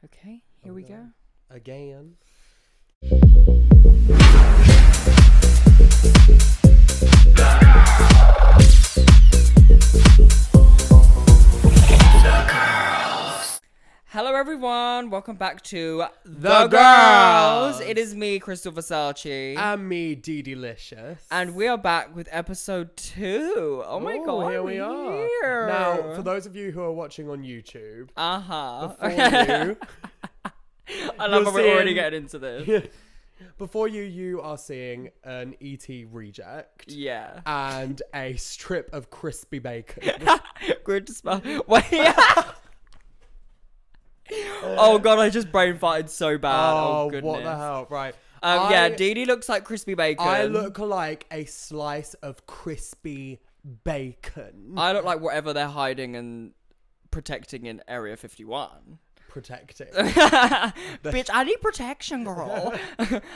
Okay, here we go. Again. Hello everyone, welcome back to The Girls. It is me, Crystal Versace. And me, DeDelicious. And we are back with episode 2. Oh my god, here we are. here. Now, for those of you who are watching on YouTube, before you... I love how we're seeing- already getting into this. Before you are seeing an E.T. reject. Yeah. And a strip of crispy bacon. Good to smell. Wait. Oh god, I just brain farted so bad. Oh goodness. What the hell? Right. Yeah, DeDe looks like crispy bacon. I look like a slice of crispy bacon. I look like whatever they're hiding and protecting in Area 51. Protecting. Bitch, I need protection, girl.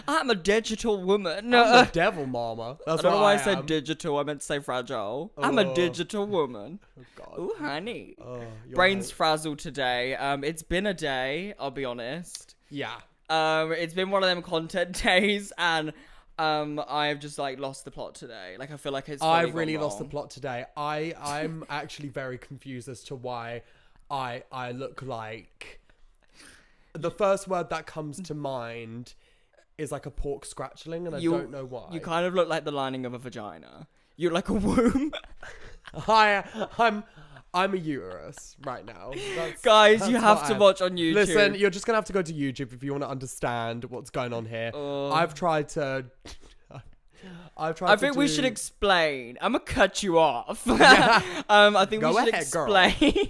I'm a digital woman. I'm the devil, mama. That's I don't know why I am. said digital. I meant to say fragile. I'm a digital woman. Oh, God. Ooh, honey. Your Brains frazzled today. It's been a day, I'll be honest. Yeah. It's been one of them content days, and I've just like lost the plot today. Like I feel like it's. I've really lost the plot today. I'm actually very confused as to why I look like. The first word that comes to mind is like a pork scratchling, and I don't know why. You kind of look like the lining of a vagina. You're like a womb. I'm a uterus right now. Guys, that's you have to watch on YouTube. Listen, you're just gonna have to go to YouTube if you want to understand what's going on here. I've tried to. I think we should explain. I'm gonna cut you off. I think we should explain.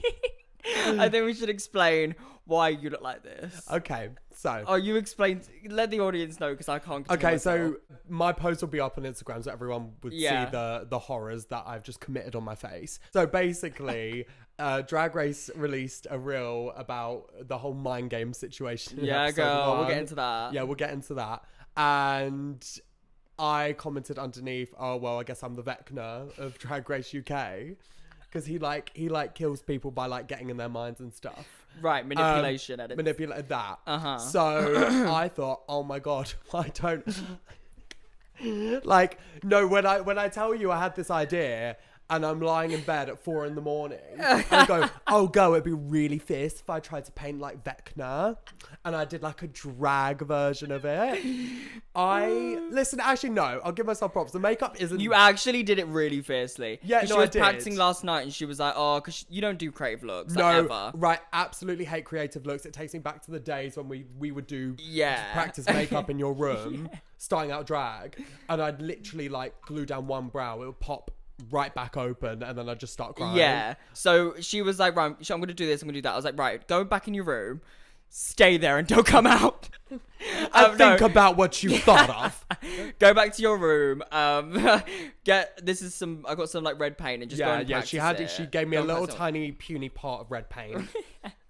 I think we should explain why you look like this. Okay, so. Oh, you explain. Let the audience know because I can't. Okay, so my post will be up on Instagram so everyone would see the horrors that I've just committed on my face. So basically, Drag Race released a reel about the whole mind game situation. Yeah, girl, we'll get into that. Yeah, we'll get into that. And I commented underneath, oh, well, I guess I'm the Vecna of Drag Race UK. Because he kills people by like getting in their minds and stuff. Right, manipulation. Manipulate that. Uh-huh. So I thought, oh my god, I don't like. No, when I tell you I had this idea and I'm lying in bed at 4 a.m. and I go, oh go, it'd be really fierce if I tried to paint like Vecna, and I did like a drag version of it. Listen, actually no, I'll give myself props. The makeup isn't. You actually did it really fiercely. Yeah, no, she was I did. practicing last night and she was like, oh, because you don't do creative looks. No, like, ever. right, absolutely hate creative looks. It takes me back to the days when we would do practice makeup in your room, starting out drag, and I'd literally like glue down one brow, it would pop right back open, and then I'd just start crying. Yeah, so she was like, right, I'm going to do this, I'm going to do that. I was like, right, go back in your room, stay there and don't come out. Think about what you thought of. Go back to your room. I got some like red paint and just go and practice she gave me a little tiny puny pot of red paint.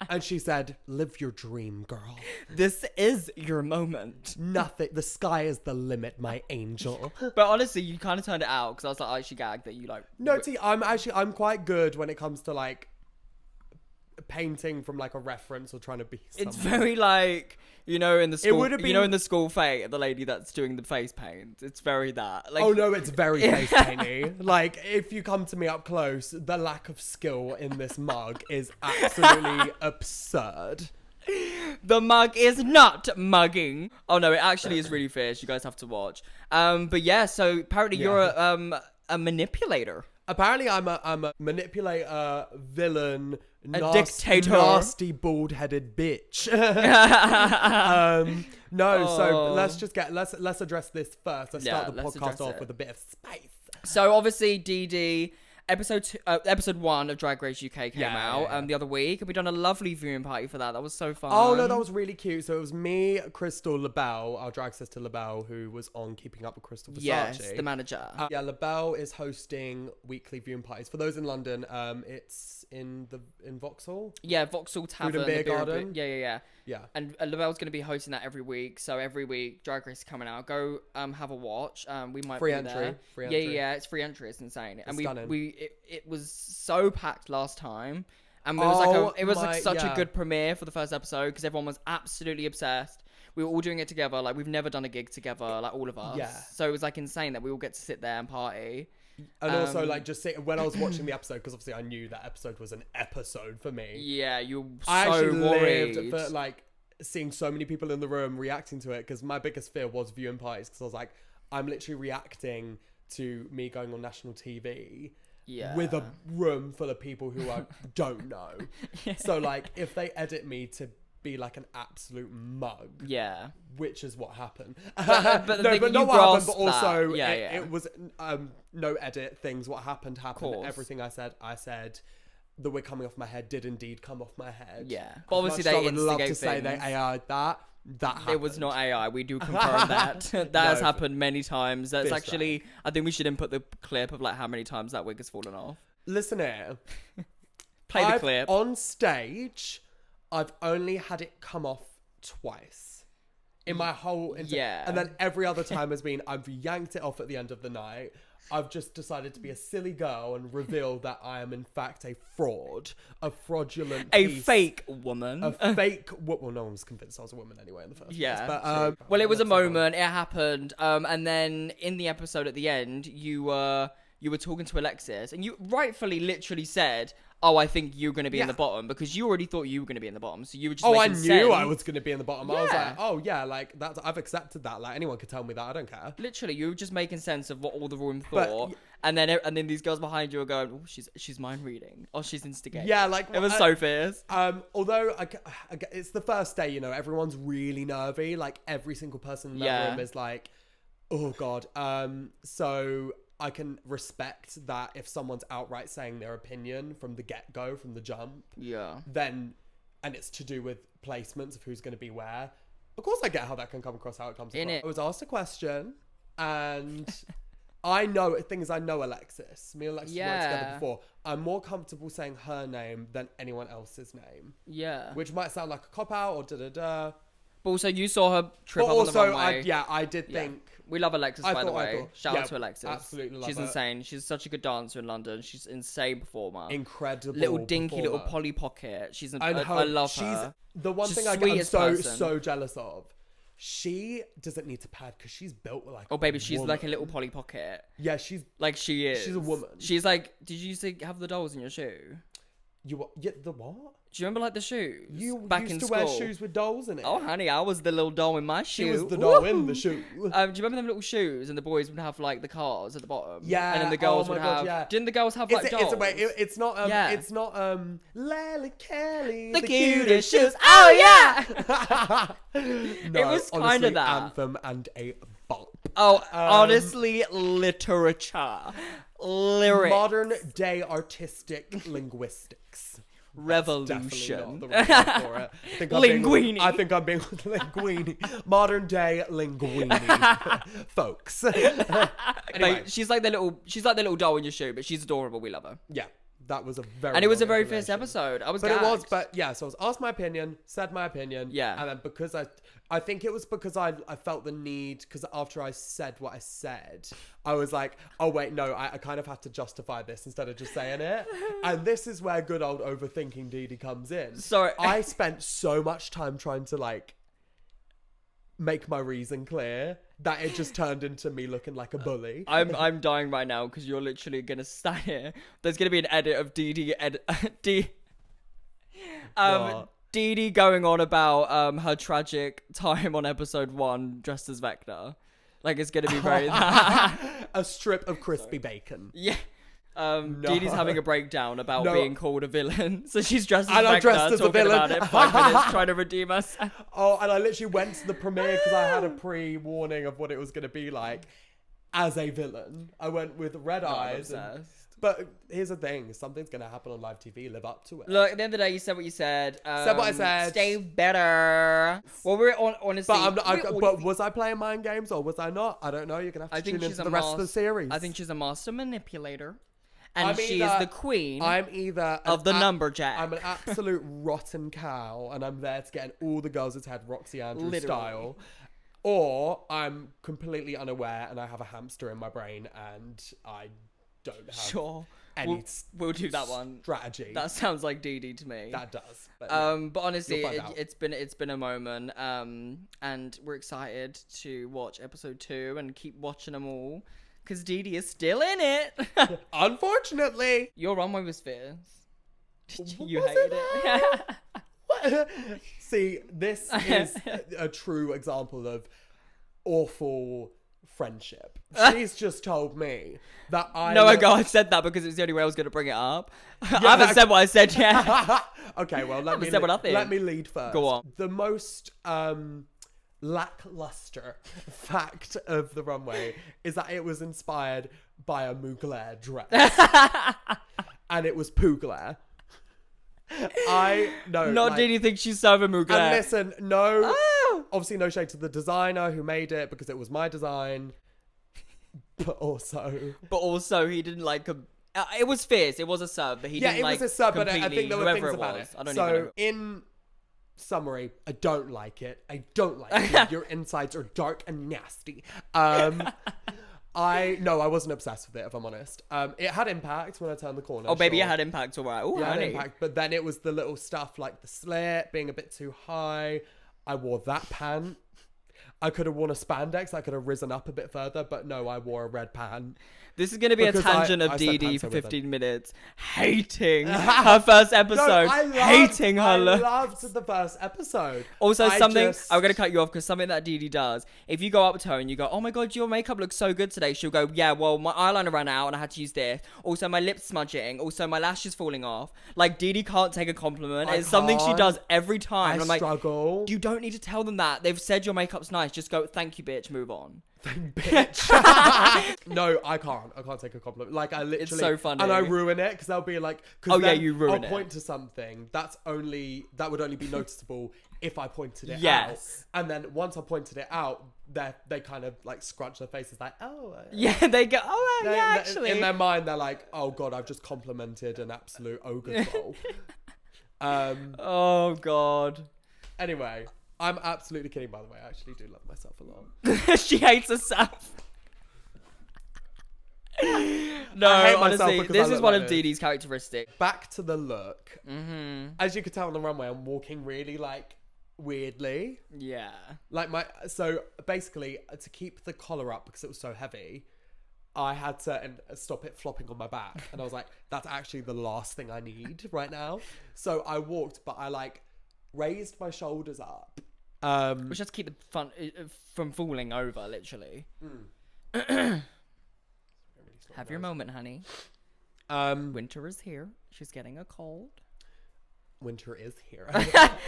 And she said, live your dream, girl. This is your moment. Nothing. The sky is the limit, my angel. But honestly, you kind of turned it out because I was like, I actually gagged that you like. No, see, I'm quite good when it comes to like painting from like a reference or trying to be someone. It's very like, in the school, It would have been... in the school fete, the lady that's doing the face paint. It's very that. Like, oh no, it's very face painty. Like, if you come to me up close, the lack of skill in this mug is absolutely absurd. The mug is not mugging. Oh no, it actually is really fierce. You guys have to watch. But yeah, so apparently you're a manipulator. Apparently I'm a manipulator, villain, dictator, nasty bald-headed bitch. So let's address this first. Let's start the podcast off with a bit of spice. So obviously DeDe episode 1 of Drag Race UK came out the other week, and we done a lovely viewing party for that. That was so fun. Oh no, that was really cute. So it was me, Crystal LaBelle, our drag sister LaBelle, who was on Keeping Up with Crystal Versace. Yes, the manager. LaBelle is hosting weekly viewing parties for those in London. It's in Vauxhall. Yeah, Vauxhall Tavern, Food and Beer Garden. Yeah. And LaBelle's going to be hosting that every week. So every week, Drag Race is coming out. Go have a watch. We might free be entry. there. Free entry. Yeah, it's free entry. It's insane. And stunning. it was so packed last time. And it was such a good premiere for the first episode because everyone was absolutely obsessed. We were all doing it together. Like, we've never done a gig together, like, all of us. Yeah. So it was, like, insane that we all get to sit there and party. And also, like, when I was watching the episode, because obviously I knew that episode was an episode for me. Yeah, you were so I actually worried. lived for, like, seeing so many people in the room reacting to it, because my biggest fear was viewing parties, because I was like, I'm literally reacting to me going on national TV with a room full of people who I don't know. So, like, if they edit me to be like an absolute mug, which is what happened. But not what happened, but also it was no edit things. What happened. Everything I said. The wig coming off my head did indeed come off my head. Yeah, but obviously they would love to say they AI'd that. That happened. It was not AI. We do confirm that. That has happened many times. That's actually. I think we should input the clip of like how many times that wig has fallen off. Listen here. Play the clip on stage. I've only had it come off twice in my whole... And then every other time has been, I've yanked it off at the end of the night. I've just decided to be a silly girl and reveal that I am in fact a fraud, a fraudulent fake woman. A fake... Well, no one was convinced I was a woman anyway in the first place. But, well, it was a moment. It happened. And then in the episode at the end, you were talking to Alexis and you rightfully literally said... Oh, I think you're going to be in the bottom because you already thought you were going to be in the bottom. So you were just I knew I was going to be in the bottom. I was like, oh yeah, like that's, I've accepted that. Like anyone could tell me that. I don't care. Literally, you were just making sense of what all the room thought. And then these girls behind you are going, oh, she's mind reading. Oh, she's instigating. Yeah, like it was so fierce. Although it's the first day, you know, everyone's really nervy. Like every single person in that room is like, oh God. So I can respect that if someone's outright saying their opinion from the get-go, from the jump. Yeah. Then, and it's to do with placements of who's going to be where. Of course I get how that can come across, how it comes across. I was asked a question and I know Alexis. Me and Alexis worked together before. I'm more comfortable saying her name than anyone else's name. Yeah. Which might sound like a cop-out or da-da-da. But also you saw her trip up on the runway. I did think... We love Alexis, by the way. Shout out to Alexis. Absolutely love her. She's insane. She's such a good dancer in London. She's an insane performer. Incredible little dinky little Polly Pocket. I love her. The one thing I'm so jealous of. She doesn't need to pad because she's built like oh baby, she's like a little Polly Pocket. Yeah, she's like she is. She's a woman. She's like, did you used to have the dolls in your shoe? The what? Do you remember like the shoes? You back used in to school? Wear shoes with dolls in it. Oh honey, I was the little doll in my shoe. She was the doll in the shoe. Do you remember them little shoes? And the boys would have like the cars at the bottom. Yeah. And then the girls would have. Yeah. Didn't the girls have like dolls? It's not. It's not. Lily Kelly. The cutest shoes. Oh yeah. No, it was kind of that anthem and a bop. Oh, honestly, literature, lyrics, modern day artistic linguistics. Revolution. Not the right word for it. I think I'm being linguini. Modern day linguini, folks. Anyway. She's like the little doll in your shoe, but she's adorable. We love her. Yeah, that was a very. And it was a very fierce episode. So I was asked my opinion, said my opinion. Yeah, and then because I think it was because I felt the need, because after I said what I said, I was like, oh wait, no, I kind of had to justify this instead of just saying it. And this is where good old overthinking DeDe comes in. Sorry. I spent so much time trying to like make my reason clear that it just turned into me looking like a bully. I'm dying right now because you're literally gonna stand here. There's gonna be an edit of DeDe going on about her tragic time on episode 1 dressed as Vecna. Like it's gonna be very a strip of crispy bacon. Yeah. DeDe's having a breakdown about being called a villain. So she's dressed as Vecna, talking villain. About it 5 minutes, trying to redeem us. Oh, and I literally went to the premiere because I had a pre-warning of what it was going to be like as a villain. I went with red eyes. But here's the thing. Something's going to happen on live TV. Live up to it. Look, at the end of the day, you said what you said. Said what I said. Stay better. Well, we're honestly... But was I playing mind games or was I not? I don't know. You're going to have to tune into the rest of the series. I think she's a master manipulator. And she is the queen of the numberjack. I'm an absolute rotten cow and I'm there to get in all the girls' head Roxy Andrews style. Or I'm completely unaware and I have a hamster in my brain and I don't have any we'll do that one. strategy. That sounds like DeDe to me. That does. But honestly, it's been a moment. And we're excited to watch episode 2 and keep watching them all because DeDe is still in it. Unfortunately, your runway was fierce. You Was hated it? it. See, this is a true example of awful friendship. She's just told me that I said that because it was the only way I was going to bring it up. I haven't said what I said yet. Okay, well, let me lead first. Go on. The most lackluster fact of the runway is that it was inspired by a Mugler dress. And it was Pugler. I know. Not DeDe thinks she's so Mugler. And listen, no. Obviously, no shade to the designer who made it because it was my design. But also, he didn't like a. It was fierce. It was a sub, but he didn't like. Yeah, it was a sub, but I think there were things it about was. it. I don't even know. So, in summary, I don't like it. I don't like it. Your insides are dark and nasty. I wasn't obsessed with it, if I'm honest. It had impact when I turned the corner. Oh, baby, it had impact, all right. Yeah, it had impact, but then it was the little stuff like the slit being a bit too high. I wore that pant. I could have worn a spandex. I could have risen up a bit further, but no, I wore a red pant. This is going to be a tangent of DeDe for 15 minutes. Hating her first episode. Hating her look. I loved the first episode. Also, I'm going to cut you off because something that DeDe does, if you go up to her and you go, oh my God, your makeup looks so good today. She'll go, yeah, well, my eyeliner ran out and I had to use this. Also, my lips smudging. Also, my lashes falling off. Like, DeDe can't take a compliment. It's something she does every time. I struggle. You don't need to tell them that. They've said your makeup's nice. Just go, thank you, bitch. Move on. Bitch. No, I can't take a compliment. Like, I literally, it's so funny, and I ruin it because they'll be like, you ruin it. I'll point to something that would only be noticeable if I pointed it out. Yes. And then once I pointed it out, they kind of like scrunch their faces like, yeah, they go, actually. In their mind, they're like, oh God, I've just complimented an absolute ogre troll. Oh God. Anyway. I'm absolutely kidding, by the way. I actually do love myself a lot. She hates herself. No, honestly, this is one of DeDe's characteristics. Back to the look. Mm-hmm. As you could tell on the runway, I'm walking really, like, weirdly. Yeah. Like, so, basically, to keep the collar up because it was so heavy, I had to stop it flopping on my back. And I was like, that's actually the last thing I need right now. So, I walked, but I, like, raised my shoulders up. Which has to keep it from falling over, literally. Have your moment, honey. Winter is here. She's getting a cold. Winter is here.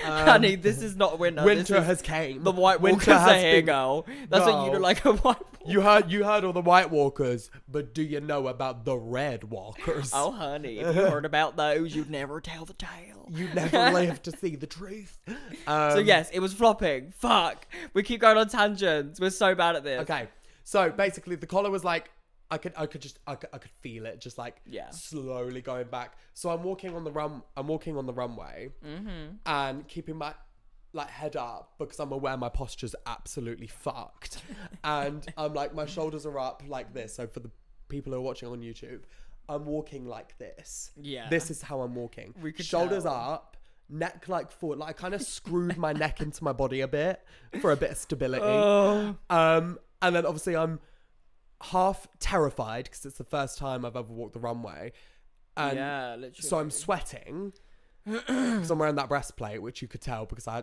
Honey, this is not winter. Winter has came. The White Walkers are here, girl. That's what you look like a White Walker. You heard all the White Walkers, but do you know about the Red Walkers? Oh, honey, if you heard about those, you'd never tell the tale. You'd never live to see the truth. So yes, it was flopping. Fuck. We keep going on tangents. We're so bad at this. Okay. So basically the collar was like, I could feel it just like slowly going back. So I'm walking on the runway and keeping my like head up because I'm aware my posture's absolutely fucked. And I'm like, my shoulders are up like this. So for the people who are watching on YouTube, I'm walking like this. Yeah. This is how I'm walking. Shoulders up, neck like forward. Like I kind of screwed my neck into my body a bit for a bit of stability. Oh. And then obviously I'm half terrified because it's the first time I've ever walked the runway. And literally. So I'm sweating because I'm wearing that breastplate, which you could tell because I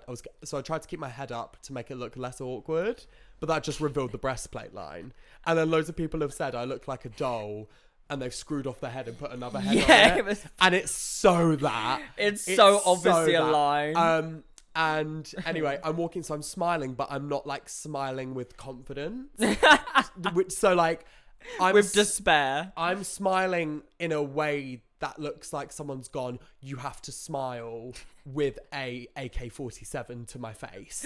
tried to keep my head up to make it look less awkward, but that just revealed the breastplate line. And then loads of people have said I look like a doll and they've screwed off the head and put another head on it. And it's so that. It's so obviously a line. And anyway, I'm walking, so I'm smiling, but I'm not like smiling with confidence. So like, with despair. I'm smiling in a way that looks like someone's gone, you have to smile with a AK-47 to my face.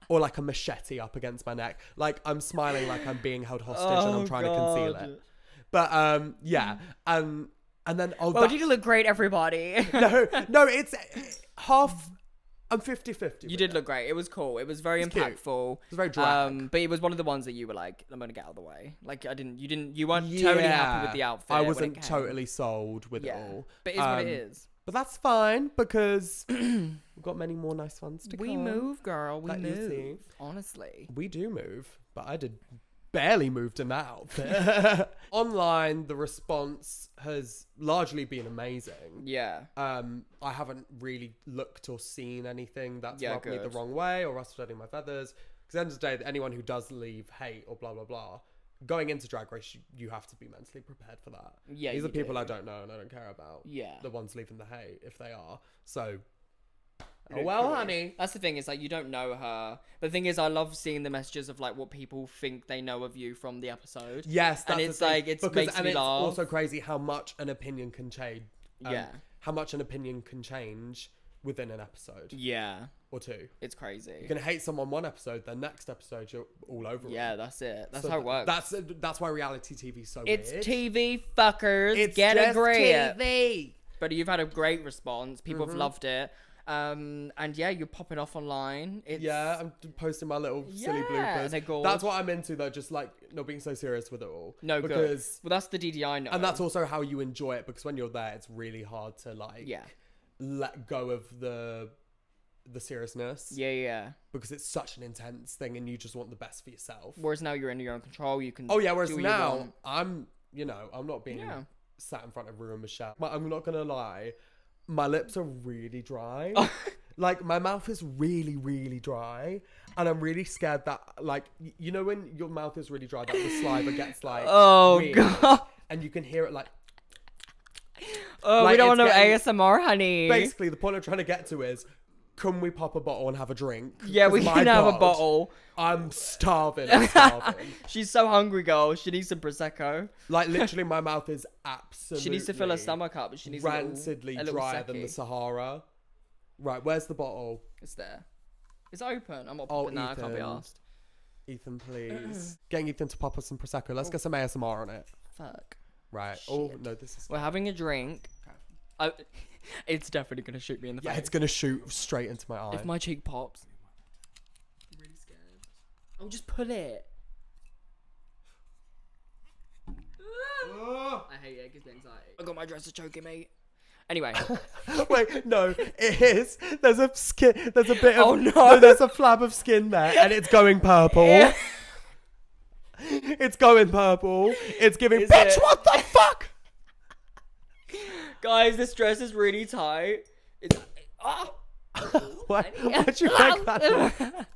Or like a machete up against my neck. Like I'm smiling like I'm being held hostage and I'm trying to conceal it. But yeah. And then you look great, everybody. No, it's half I'm 50-50. You did look great. It was cool. It was very impactful. It was very drag. But it was one of the ones that you were like, I'm gonna get out of the way. Like you weren't totally happy with the outfit. I wasn't totally sold with it all. But it's what it is. But that's fine because we've got many more nice ones to come. We move, girl. We that move. Honestly. We do move, but I did barely moved in that outfit. Online, the response has largely been amazing. Yeah. I haven't really looked or seen anything that's rubbed me the wrong way or rustled my feathers. Because at the end of the day, anyone who does leave hate or blah, blah, blah, going into Drag Race, you have to be mentally prepared for that. Yeah, these are people I don't know and I don't care about. Yeah. The ones leaving the hate, if they are. So, oh well, honey. That's the thing, is like you don't know her. But the thing is, I love seeing the messages of like what people think they know of you from the episode. Yes, that's and it's like makes me laugh. It's also crazy how much an opinion can change. Yeah. How much an opinion can change within an episode. Yeah. Or two. It's crazy. You're gonna hate someone one episode, then next episode you're all over it. Yeah, that's it. That's how it works. That's why reality TV's so it's weird. It's TV, fuckers. It's Get just a grip. TV. But you've had a great response. People have loved it. And yeah, you're popping off online. I'm posting my little silly bloopers. They're gold. That's what I'm into though, just like not being so serious with it all. No, because well, that's the DeDe I know. And that's also how you enjoy it, because when you're there, it's really hard to like let go of the seriousness. Yeah. Because it's such an intense thing and you just want the best for yourself. Whereas now you're in your own control. You can whereas now I'm not being sat in front of Rue and Michelle. But I'm not gonna lie, my lips are really dry. Like my mouth is really, really dry, and I'm really scared that like you know when your mouth is really dry, that the saliva gets like weird, god, and you can hear it like. Oh, like, we don't want no ASMR, honey. Basically, the point I'm trying to get to is, can we pop a bottle and have a drink? Yeah, we can have a bottle. I'm starving. She's so hungry, girl. She needs some Prosecco. Like, literally, my mouth is absolutely... She needs to fill her stomach up, but she needs rancidly a little drier than the Sahara. Right, where's the bottle? It's there. It's open. I'm not popping that. I can't be asked. Ethan, please. Getting Ethan to pop us some Prosecco. Let's get some ASMR on it. Fuck. Right. Shit. Oh, no, this is... We're having a drink. It's definitely going to shoot me in the face. Yeah, it's going to shoot straight into my eye. If my cheek pops. I'm really scared. Oh, just pull it. I hate it. It gives me anxiety. I got my dresser choking me. Anyway. Wait, no, it is. There's a skin. There's a bit of... Oh, no. There's a flab of skin there, and it's going purple. Yeah. It's going purple. It's giving... Bitch, what the fuck? Guys, this dress is really tight. It's... Why'd you make that?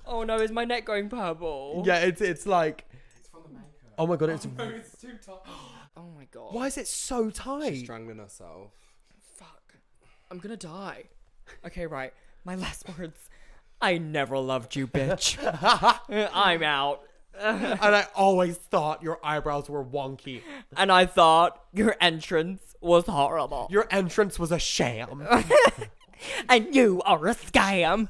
Oh no, is my neck going purple? Yeah, it's like... It's from the makeup. Oh my god, it's too tight. Oh my god. Why is it so tight? She's strangling herself. Fuck. I'm gonna die. Okay, right. My last words. I never loved you, bitch. I'm out. And I always thought your eyebrows were wonky. And I thought your entrance was horrible. Your entrance was a sham. And you are a scam.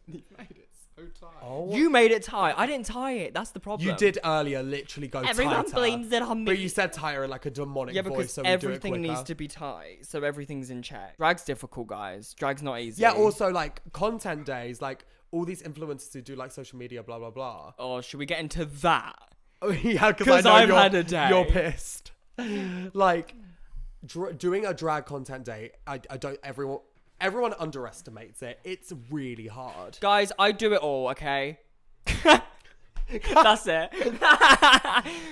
You made it so tight. Oh. You made it tight. I didn't tie it. That's the problem. You did earlier literally go Everyone tighter. blames it on me. But you said tighter in like a demonic voice, voice, so everything we do it needs to be tight. So everything's in check. Drag's difficult, guys. Drag's not easy. Yeah, also like content days, like all these influencers who do like social media, blah, blah, blah. Oh, should we get into that? Oh, yeah, because I've had a day. You're pissed. Like, doing a drag content day, I don't, everyone underestimates it. It's really hard. Guys, I do it all, okay? That's it.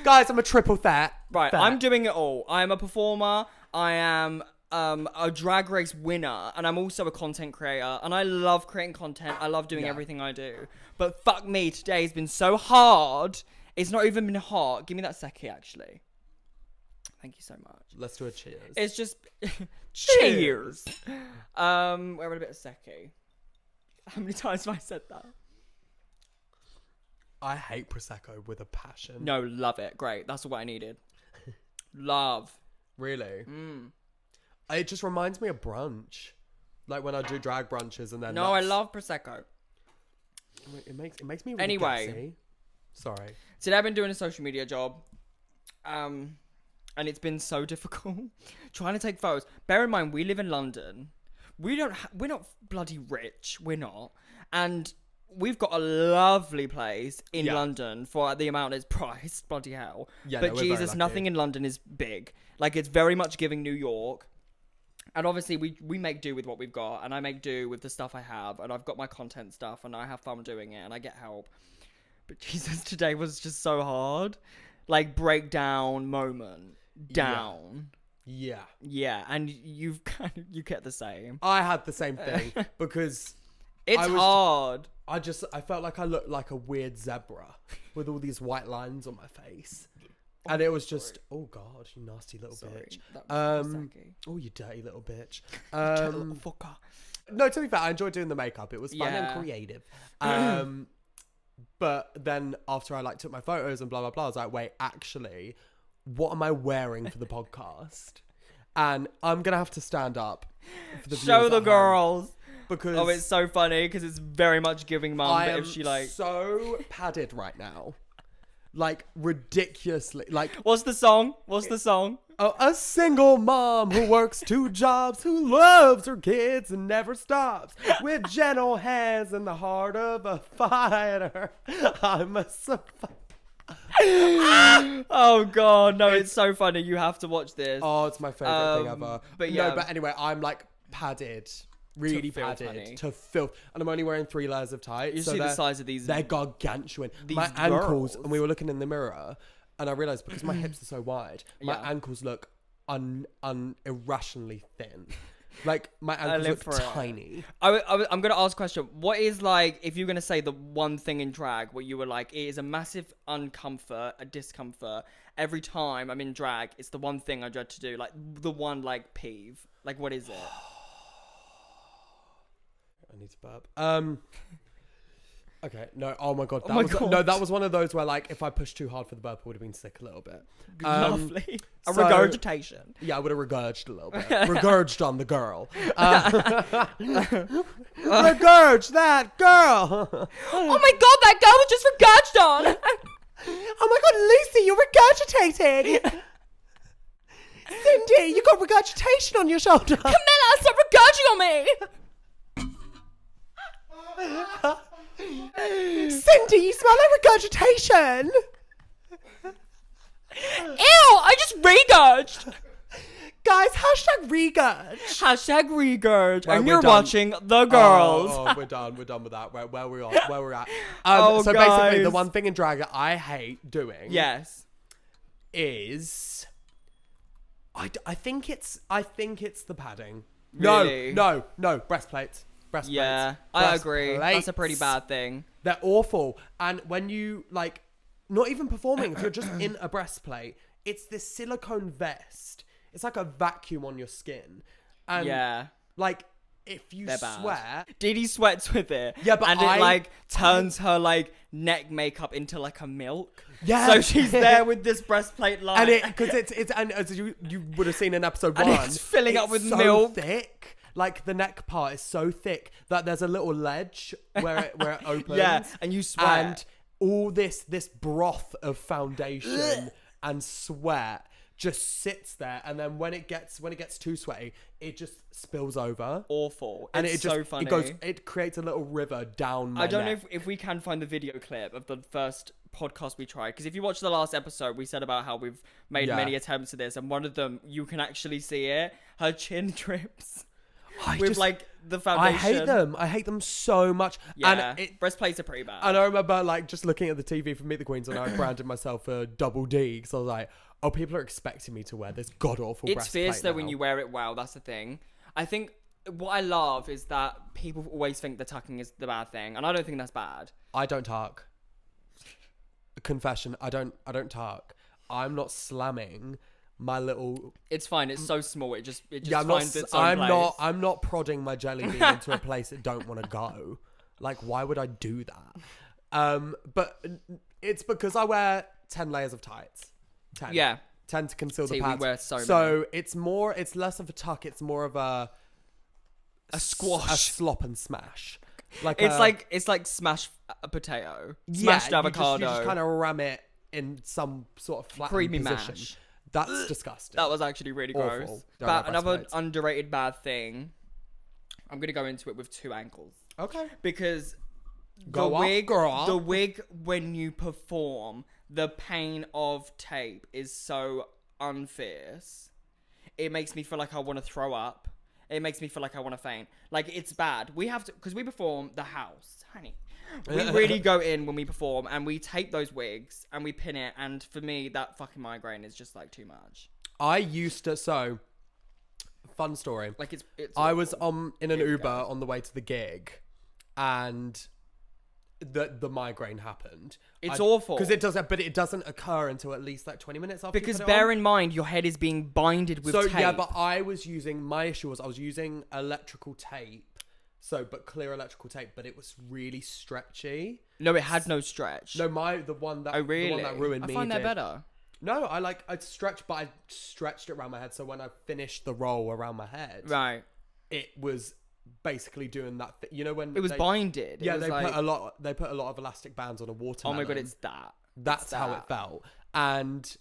Guys, I'm a triple threat. Right, I'm doing it all. I'm a performer. I am a drag race winner, and I'm also a content creator, and I love creating content. I love doing everything I do. But fuck me, today has been so hard. It's not even been hot. Give me that seki, actually. Thank you so much. Let's do a cheers. It's just cheers. Where would a bit of seki? How many times have I said that? I hate Prosecco with a passion. No, love it. Great. That's what I needed. Love. Really? It just reminds me of brunch. Like when I do drag brunches and then... No, I love Prosecco. It makes me really Anyway. gassy. Sorry. Today I've been doing a social media job. And it's been so difficult trying to take photos. Bear in mind, we live in London. we're not bloody rich. We're not. And we've got a lovely place in London for the amount it's priced. Bloody hell. Yeah, but no, we're very Jesus, lucky. nothing in London is big. Like, it's very much giving New York. And obviously, we make do with what we've got. And I make do with the stuff I have. And I've got my content stuff. And I have fun doing it. And I get help. But Jesus, today was just so hard. Like, breakdown moment. Down. Yeah. Yeah. And you get the same. I had the same thing because It's hard. I felt like I looked like a weird zebra with all these white lines on my face. And it was just, oh God, you nasty little bitch. Oh, you dirty little bitch. Little fucker. No, to be fair, I enjoyed doing the makeup. It was fun and creative. But then after I took my photos and blah, blah, blah, I was like, wait, actually, what am I wearing for the podcast? And I'm going to have to stand up for the Show the girls. Because it's so funny because it's very much giving mum. I But am if she so padded right now. Like, ridiculously. Like, what's the song? Oh, a single mom who works 2 jobs, who loves her kids and never stops, with gentle hands and the heart of a fighter. I'm a Oh God, no! It's so funny. You have to watch this. Oh, it's my favorite thing ever. But yeah. No, but anyway, I'm like padded. Really padded honey. to filth, and I'm only wearing 3 layers of tights. You see the size of these? They're gargantuan. These My ankles, girls. and we were looking in the mirror, and I realized because my hips are so wide, my Yeah. ankles look irrationally thin. Like my ankles live look for it. tiny. I'm gonna ask a question. What is like if you're gonna say the one thing in drag where you were like it is a massive uncomfort, a discomfort every time I'm in drag? It's the one thing I dread to do. Like the one like peeve. Like what is it? I need to burp. Okay, no. Oh my god, God. No, that was one of those where like if I pushed too hard for the burp, I would have been sick a little bit. Lovely. A so- regurgitation. Yeah, I would have regurged a little bit. Regurged on the girl. Regurge that girl. Oh my God, that girl was just regurged on. Oh my god, Lucy, you're regurgitating. Cindy, you got regurgitation on your shoulder. Camilla, stop regurging on me. Cindy, you smell like regurgitation. Ew, I just regurged. Guys, hashtag regurge. Hashtag regurge. Right, and we're you're done. watching The Girls. Oh, we're done with that. Where we're at. Oh, so basically, the guys. one thing in drag that I hate doing Yes. is I think it's the padding. Really? No, breastplates. Breastplates. Yeah, I agree. That's a pretty Breastplates. bad thing. They're awful. And when you like, not even performing, if you're just in a breastplate, it's this silicone vest. It's like a vacuum on your skin. And Yeah. like if you They're bad. sweat, DeDe sweats with it. Yeah, but and it like turns her like neck makeup into like a milk. Yeah. So she's there with this breastplate line. and it because it's and as you would have seen in episode And 1, it's filling up with so milk. thick. Like the neck part is so thick that there's a little ledge where it opens. Yeah, and you sweat. And all this broth of foundation and sweat just sits there, and then when it gets too sweaty, it just spills over. Awful. And It's it just so funny. it creates a little river down my I don't neck. know if we can find the video clip of the first podcast we tried, because if you watch the last episode, we said about how we've made many attempts at this, and one of them you can actually see it. Her chin drips with like the foundation. I hate them so much. Yeah, And breastplates are pretty bad. And I remember like just looking at the TV for Meet the Queens, and I branded myself a double D because I was like, oh, people are expecting me to wear this god awful. It's fierce though now. when you wear it well. That's the thing. I think what I love is that people always think the tucking is the bad thing, and I don't think that's bad. I don't tuck. Confession, I don't tuck. I'm not slamming my little. It's fine. It's so small. It just Yeah, finds its own place. I'm not prodding my jelly bean into a place it don't want to go. Like, why would I do that? But it's because I wear 10 layers of tights. 10. Yeah. 10 to conceal See, the we pads. wear so many. It's less of a tuck. It's more of a squash. a slop and smash. Like It's like smashed a potato, smashed avocado, You just kind of ram it in some sort of flat creamy position. mash. That's disgusting. That was actually really Awful. gross. Don't But wear another breastplates. underrated bad thing, I'm gonna go into it with 2 angles Okay. because Go the off, wig, girl. the wig when you perform, the pain of tape is so unfierce. It makes me feel like I want to throw up. It makes me feel like I want to faint. Like, it's bad. We have to, because we perform the house, honey. We really go in when we perform and we tape those wigs and we pin it. And for me, that fucking migraine is just like too much. I used to, so, fun story. Like, it's I was in an Here we Uber go. on the way to the gig, and the migraine happened. It's awful. Because it doesn't occur until at least like 20 minutes after Because you put it bear on. in mind, your head is being binded with tape. Yeah, but my issue was I was using electrical tape, but clear electrical tape, but it was really stretchy. No, it had no stretch. No, the one that ruined me. I find that did. better. No, I stretched it around my head. So when I finished the roll around my head, Right. it was basically doing that. You know when It was binded. Yeah, It was they like, put a lot of elastic bands on a oh watermelon. my god, it's that. That's how it felt, and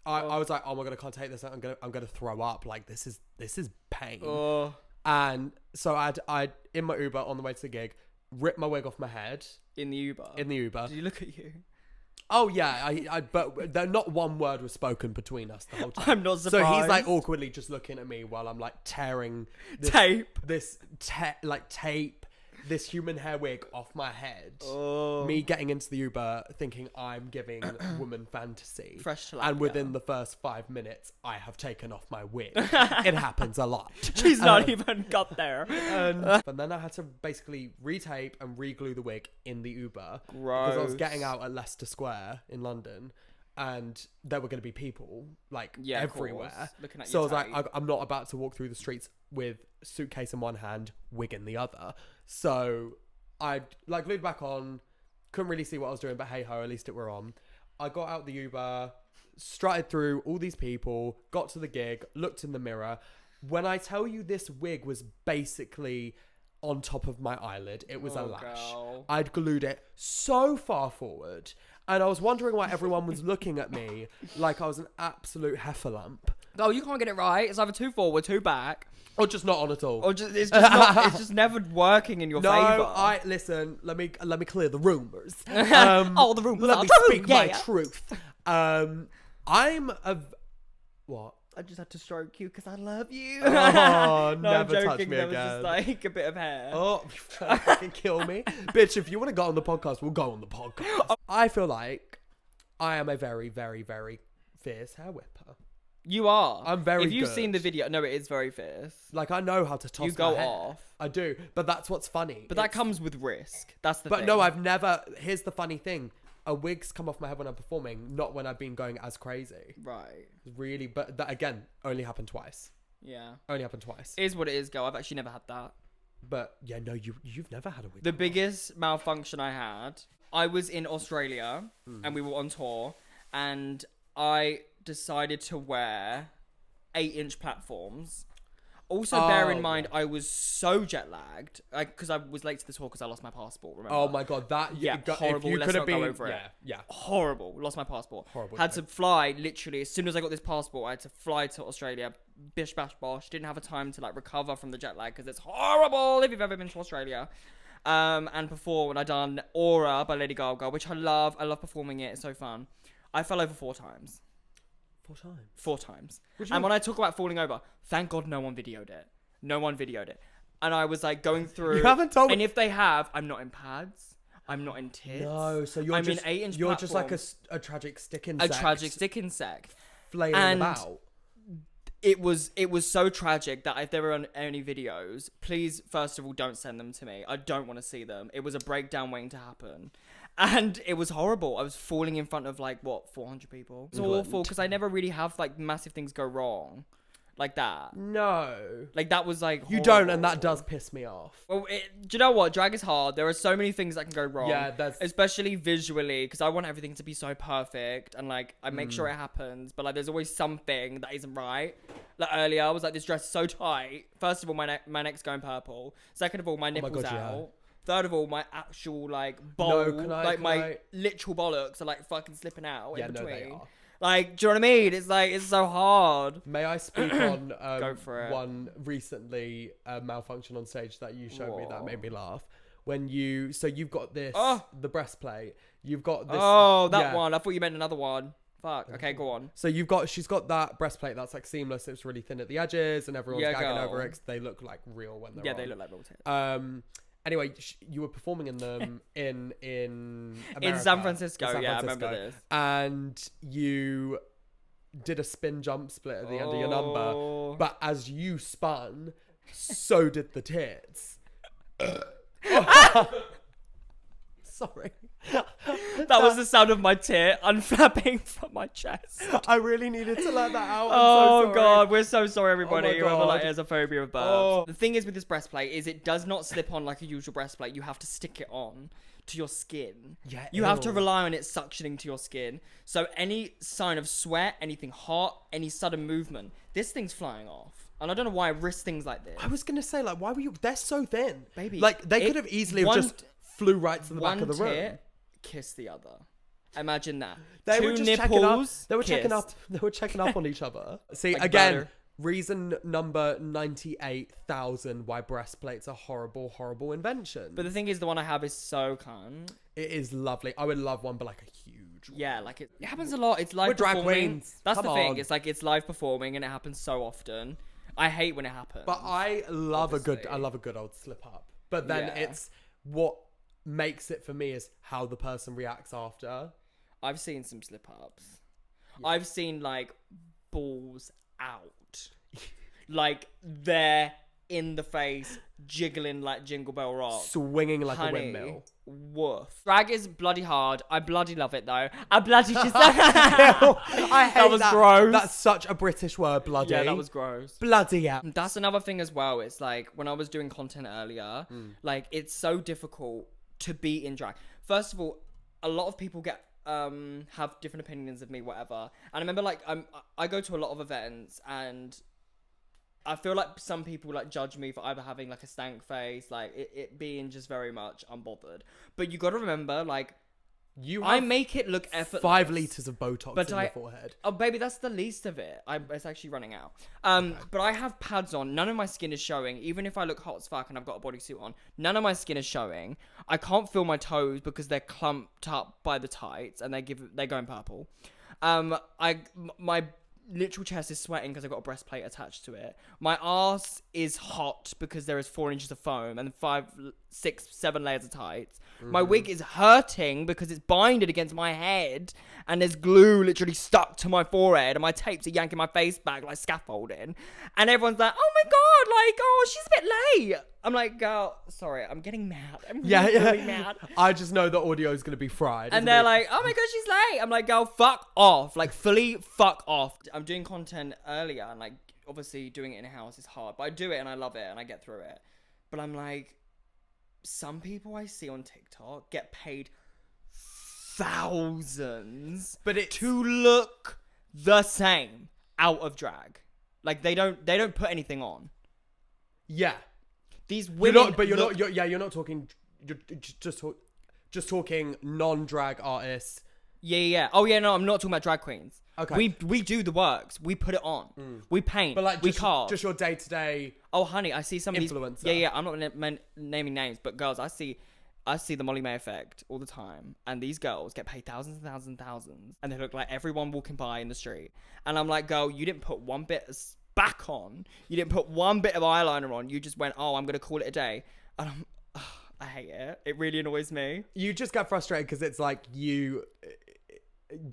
I was like, oh my god, I can't take this. I'm gonna throw up. Like this is pain. Oh, And so I in my Uber on the way to the gig, ripped my wig off my head in the Uber. in the Uber. Did you look at you? Oh yeah, but not one word was spoken between us the whole time. I'm not surprised. So he's like awkwardly just looking at me while I'm like tearing tape. this tape, this human hair wig off my head. Oh. Me getting into the Uber thinking I'm giving woman fantasy. Fresh tilapia. And within the first 5 minutes, I have taken off my wig. It happens a lot. She's not even got there. And then I had to basically retape and re-glue the wig in the Uber. Because I was getting out at Leicester Square in London. And there were going to be people like everywhere. Looking at so I your was tape. like, I'm not about to walk through the streets with suitcase in one hand, wig in the other. So I like glued back on, couldn't really see what I was doing, but hey ho, at least it were on. I got out the Uber, strutted through all these people, got to the gig, looked in the mirror. When I tell you this wig was basically on top of my eyelid, it was a lash. Girl. I'd glued it so far forward, and I was wondering why everyone was looking at me like I was an absolute heffalump. Oh, you can't get it right. It's either 2 forward, 2 back. Or just not on at all. Or just it's just not, it's just never working in your favor. No, listen. Let me clear the rumors. The rumors Let are me true, speak my yeah. truth. What? I just had to stroke you because I love you. Oh, no, never I'm touch joking. me There again. was just like a bit of hair. Oh, you're trying to fucking kill me, bitch! If you want to go on the podcast, we'll go on the podcast. I feel like I am a very, very, very fierce hair whipper. You are. I'm very If you've good. seen the video, no, it is very fierce. Like I know how to toss. You go my hair. off. I do, but that's what's funny. But that comes with risk. That's the But thing. no, I've never. Here's the funny thing: a wig's come off my head when I'm performing, not when I've been going as crazy. Right. Really, but that again only happened twice. Yeah. Only happened twice. It is what it is, girl. I've actually never had that. But yeah, no, you've never had a wig. The biggest malfunction I had, I was in Australia and we were on tour, and I decided to wear 8-inch platforms. Also, bear in mind, I was so jet lagged because I was late to the tour because I lost my passport. Remember? Oh my god, that horrible. If you Let's could not have go been, over it. yeah. Horrible. Lost my passport. Horrible Had time. to fly literally as soon as I got this passport. I had to fly to Australia. Bish bash bosh. Didn't have a time to like recover from the jet lag because it's horrible if you've ever been to Australia. And before when I done Aura by Lady Gaga, which I love performing it. It's so fun. I fell over 4 times. 4 times. 4 times. What do you And mean? when I talk about falling over, thank God no one videoed it. No one videoed it. And I was like going through. You haven't told me. And if they have, I'm not in pads. I'm not in tits. No, so you're I'm just in 8-inch you're just like platform. a tragic stick A insect. tragic stick insect. flailing and about. It was so tragic that if there were any videos, please, first of all, don't send them to me. I don't want to see them. It was a breakdown waiting to happen. And it was horrible. I was falling in front of 400 people. It's awful because I never really have massive things go wrong like that. No, That was you don't, and that does piss me off. Well, do you know what? Drag is hard. There are so many things that can go wrong. Yeah, that's especially visually, because I want everything to be so perfect, and I make sure it happens. But there's always something that isn't right. Earlier, I was this dress is so tight. First of all, my neck's going purple. Second of all, my nipples God, out. yeah. Third of all, my actual bowl, can I- my literal bollocks are fucking slipping out in no, between. they are. Like, do you know what I mean? It's like, it's so hard. May I speak on Go for it. one recently malfunction on stage that you showed me that Whoa. made me laugh? When you've got this, the breastplate. You've got this. Oh, that yeah. one. I thought you meant another one. Fuck. Okay, go on. So she's got that breastplate that's like seamless. It's really thin at the edges, and everyone's gagging over it 'cause they look like real when they're on. They look like real tits. Anyway, you were performing in them in America, In San Francisco. in San I Francisco, remember this. and you did a spin jump split at the end of your number, but as you spun, so did the tits. Sorry. That was the sound of my tit unflapping from my chest. I really needed to let that out. Oh god, we're so sorry everybody. Oh my Whoever like God. has a phobia of burps. Oh. The thing is with this breastplate is it does not slip on like a usual breastplate. You have to stick it on to your skin. Yeah, you have to ew. rely on it suctioning to your skin. So any sign of sweat, anything hot, any sudden movement, this thing's flying off. And I don't know why I risk things like this. I was gonna say, like, why were you? They're so thin, Baby, Like they it- could have easily one- just flew right to the back One of the room. tit, kiss the other. Imagine that. They Two were just nipples, checking up. They were checking kissed. up. They were checking up on each other. See, Like again, butter. reason number 98,000 why breastplates are horrible inventions. But the thing is, the one I have is so cunt. It is lovely. I would love one, but like a huge one. Yeah, like it happens a lot. It's live We're drag performing. queens. That's Come the thing. on. It's like it's live performing, and it happens so often. I hate when it happens. But I love Obviously. I love a good old slip up. But then Yeah. it's what makes it for me is how the person reacts after. I've seen some slip ups. I've seen like balls out, like they're in the face, jiggling like Jingle Bell Rock. Swinging like Honey, a windmill. Woof. Drag is bloody hard. I bloody love it though. I bloody just. I hate That was gross. That's such a British word, bloody. Yeah, that was gross. bloody hell. That's another thing as well. It's like when I was doing content earlier, like it's so difficult to be in drag. First of all, a lot of people have different opinions of me, whatever. And I remember like I go to a lot of events and I feel like some people like judge me for either having like a stank face, like it being just very much unbothered. But you got to remember, like I make it look effortless. 5 liters of Botox But in your forehead. Oh, baby, that's the least of it. It's actually running out. But I have pads on. None of my skin is showing. Even if I look hot as fuck and I've got a bodysuit on, none of my skin is showing. I can't feel my toes because they're clumped up by the tights and they're going purple. My literal chest is sweating because I've got a breastplate attached to it. My ass is hot because there is 4 inches of foam and 5, 6, 7 layers of tights. My wig is hurting because it's binded against my head and there's glue literally stuck to my forehead and my tapes are yanking my face back like scaffolding. And everyone's like, oh my god, like, oh, she's a bit late. I'm like, girl, sorry, I'm getting mad. I'm really mad. I just know the audio is going to be fried. And they're like, oh my god, she's late. I'm like, girl, fuck off. Like, fully fuck off. I'm doing content earlier and, like, obviously doing it in-house is hard. But I do it and I love it and I get through it. But I'm like, some people I see on TikTok get paid thousands to look the same out of drag. Like, they don't put anything on. Yeah. These women... You're not talking... You're just talking non-drag artists. Yeah. Oh, yeah, no, I'm not talking about drag queens. Okay. We do the works. We put it on. We paint. But like, we carve. just your day-to-day... Oh, honey, I see some of these... influencer. Yeah, I'm not naming names, but girls, I see the Molly May effect all the time. And these girls get paid thousands and thousands and thousands. And they look like everyone walking by in the street. And I'm like, girl, you didn't put one bit of back on. You didn't put one bit of eyeliner on. You just went, oh, I'm going to call it a day. And I hate it. It really annoys me. You just get frustrated because it's like you...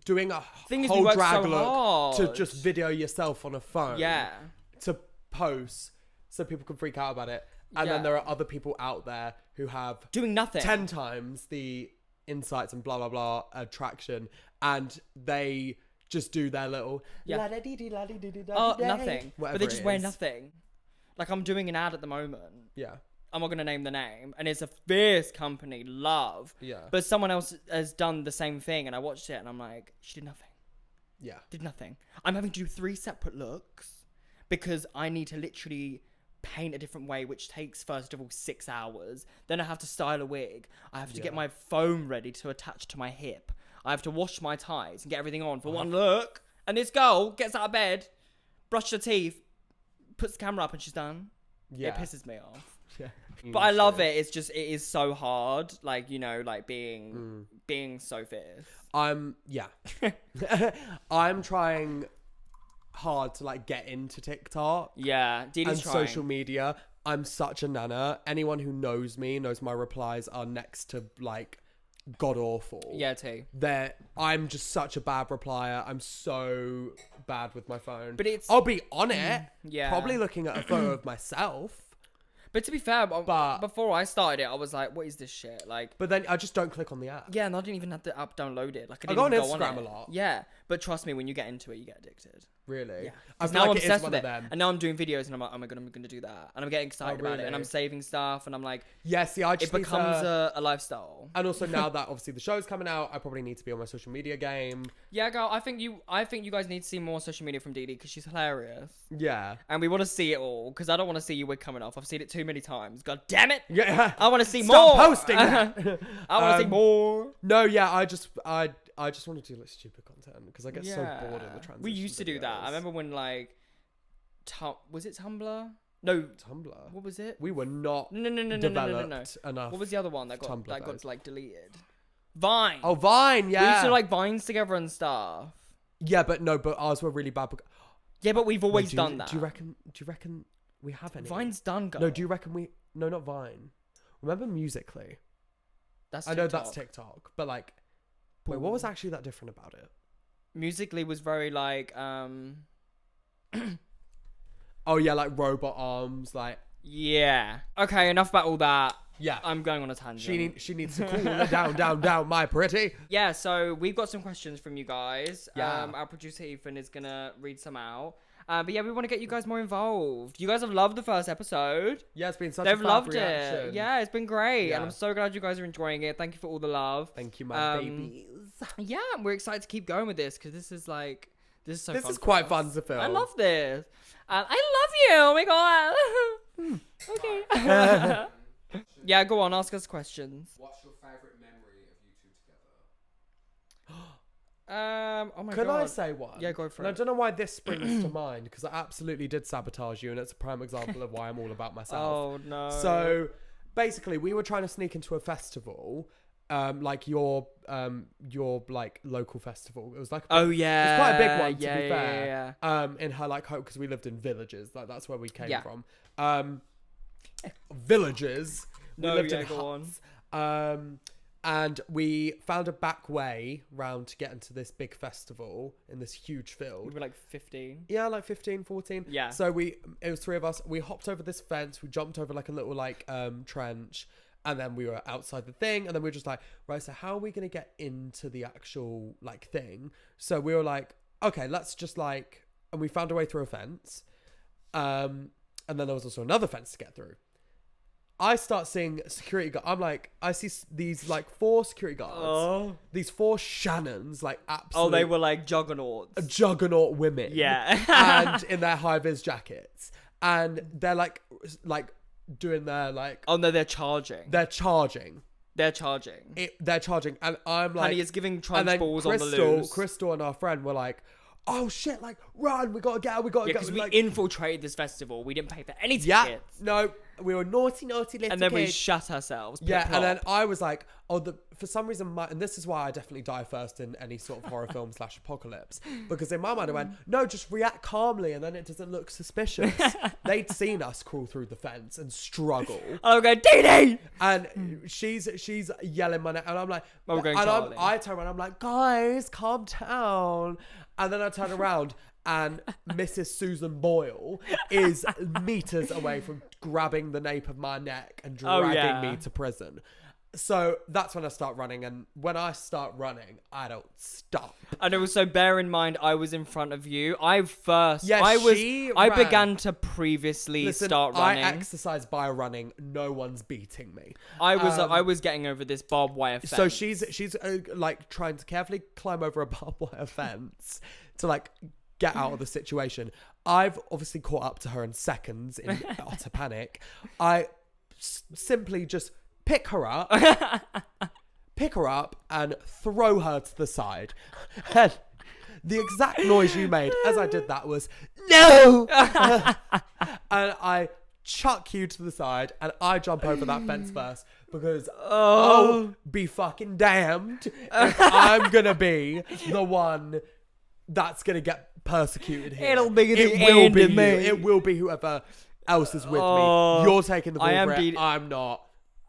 doing a Thing is, whole we work drag so look hard. to just video yourself on a phone. Yeah. To post so people can freak out about it. And then there are other people out there who have doing nothing. 10 times the insights and blah, blah, blah attraction. And they just do their little... Oh, nothing. But they just wear nothing. Like, I'm doing an ad at the moment. Yeah. I'm not going to name the name. And it's a fierce company, Love. Yeah. But someone else has done the same thing. And I watched it and I'm like, she did nothing. Yeah. Did nothing. I'm having to do 3 separate looks because I need to literally paint a different way, which takes, first of all, 6 hours. Then I have to style a wig. I have to get my foam ready to attach to my hip. I have to wash my ties and get everything on for one look. And this girl gets out of bed, brushes her teeth, puts the camera up and she's done. Yeah. It pisses me off. Yeah. But I love it. It's just, it is so hard. Like, you know, like being so fierce. I'm trying hard to like get into TikTok. Yeah. DeDe's and trying. social media. I'm such a nana. Anyone who knows me knows my replies are next to like god awful. Yeah, too. I'm just such a bad replier. I'm so bad with my phone. But I'll be on it. Yeah. Probably looking at a photo of myself. But to be fair, before I started it, I was like, what is this shit? Like, but then I just don't click on the app. yeah, and I didn't even have the app downloaded. Like, I go didn't on even go Instagram on it. a lot. Yeah, but trust me, when you get into it, you get addicted. Really? Yeah. I feel Now like I'm it is obsessed one with of it, them. and now I'm doing videos, and I'm like, oh my god, I'm gonna do that, and I'm getting excited about it, and I'm really? saving stuff, and I'm like, Yeah, see, I just it need becomes to... a lifestyle. And also now that obviously the show's coming out, I probably need to be on my social media game. Yeah, girl, I think you guys need to see more social media from DeDe because she's hilarious, Yeah. and we want to see it all because I don't want to see your wig coming off. I've seen it too many times. God damn it! Yeah. I want to see Stop more. posting that. I want to see more. No, yeah, I just want to do like stupid content because I get so bored of the transition. We used to do that. I videos. remember when like, was it Tumblr? No, Tumblr. what was it? We were not No. developed enough. What was the other one that got Tumblr got phase. like deleted? Vine. Oh, Vine, yeah. We used to do, like Vines together and stuff. Yeah, but ours were really bad. Yeah, but we've always Wait, done that. Do you reckon we have any? Vine's done, girl. No, do you reckon no, not Vine. Remember Musically? That's I know that's TikTok, but like, wait, what was actually that different about it? Musically was very like, Oh yeah, like robot arms, like. yeah. Okay, enough about all that. Yeah. I'm going on a tangent. She needs to cool it down, my pretty. Yeah, so we've got some questions from you guys. Yeah. Our producer Ethan is gonna read some out. But yeah, we want to get you guys more involved. You guys have loved the first episode. Yeah, it's been such a They've fab loved reaction. it. Yeah, it's been great. Yeah. And I'm so glad you guys are enjoying it. Thank you for all the love. Thank you, my babies. Yeah, we're excited to keep going with this because this is so fun. This for is quite us. fun to film. I love this. I love you. Oh my god. Okay. Yeah, go on. Ask us questions. What's your favourite memory of you two together? Oh my Can god. I say one? Yeah, go for and it. I don't know why this springs to mind because I absolutely did sabotage you, and it's a prime example of why I'm all about myself. Oh no. So basically, we were trying to sneak into a festival, like your like local festival. It was like Oh yeah. it was quite a big one to yeah, be fair. Yeah. In her like home because we lived in villages, like that's where we came Yeah. from. Villages. We No, lived yeah, in go huts. And we found a back way round to get into this big festival in this huge We field. were like 15. Yeah, like 15, 14. Yeah. So it was three of us. We hopped over this fence. We jumped over like a little like trench. And then we were outside the thing. And then we were just like, right, so how are we going to get into the actual like thing? So we were like, okay, let's just like, and we found a way through a fence. And then there was also another fence to get through. I start seeing security guard. I'm like, I see these like 4 security guards. Oh. These 4 Shannons, like absolute. Oh, they were like juggernauts. Juggernaut women. Yeah. And in their high vis jackets, and they're like doing their like. Oh no, they're charging. They're charging. They're charging. They're charging, and I'm like, Honey, it's giving and trans then balls on the loose. Crystal and our friend were like, oh shit, like run, we gotta get out, we gotta Yeah, go. because we like, infiltrated this festival. We didn't pay for any tickets. yeah, no, we were naughty little And then we kids. shut ourselves. Yeah, Plop. and then I was like, for some reason, and this is why I definitely die first in any sort of horror film / apocalypse, because in my mind I went, no, just react calmly, and then it doesn't look suspicious. They'd seen us crawl through the fence and struggle, I'll go, DeDe! and she's yelling my name, and I'm like, Oh, we're going and Charlie. I turn around, I'm like, guys, calm down, and then I turn around. And Mrs. Susan Boyle is meters away from grabbing the nape of my neck and dragging me to prison. So that's when I start running. And when I start running, I don't stop. And also bear in mind, I was in front of you. I ran. began to previously start running. I exercise by running. No one's beating me. I was getting over this barbed wire fence. So she's like trying to carefully climb over a barbed wire fence to like get out of the situation. I've obviously caught up to her in seconds in utter panic. I simply just pick her up pick her up and throw her to the side. And the exact noise you made as I did that was, no! And I chuck you to the side and I jump over that fence first because I'll be fucking damned if I'm going to be the one that's going to get persecuted here. It'll be the It will end be of you. me. It will be whoever else is with me. You're taking the ball for it. I'm not.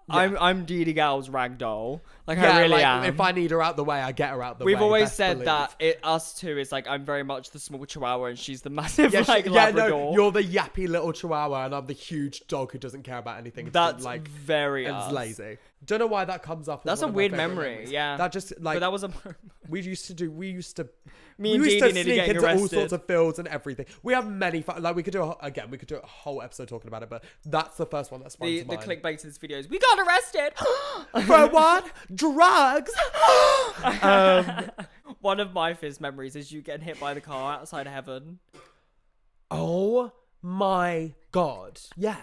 Yeah. I'm DeDe Gal's ragdoll. Like, Yeah, I really like, am. if I need her out the way, I get her out the way. We've always best said believe. that us two is like, I'm very much the small chihuahua and she's the massive Yeah, Labrador. no, you're the yappy little chihuahua and I'm the huge dog who doesn't care about anything. It's That's like very and us. it's lazy. Don't know why that comes up. As That's one a of my weird favourite memory, memories. yeah. That just like But that was a... we used to Me and we used DeDe to nearly sneak getting into all arrested. sorts of fields and everything. We have many fun, like we could do a whole episode talking about it, but that's the first one that sprung to The mind. clickbait to this video is, we got arrested! For what? Drugs? One of my fizz memories is you getting hit by the car outside of heaven. Oh my god. Yeah.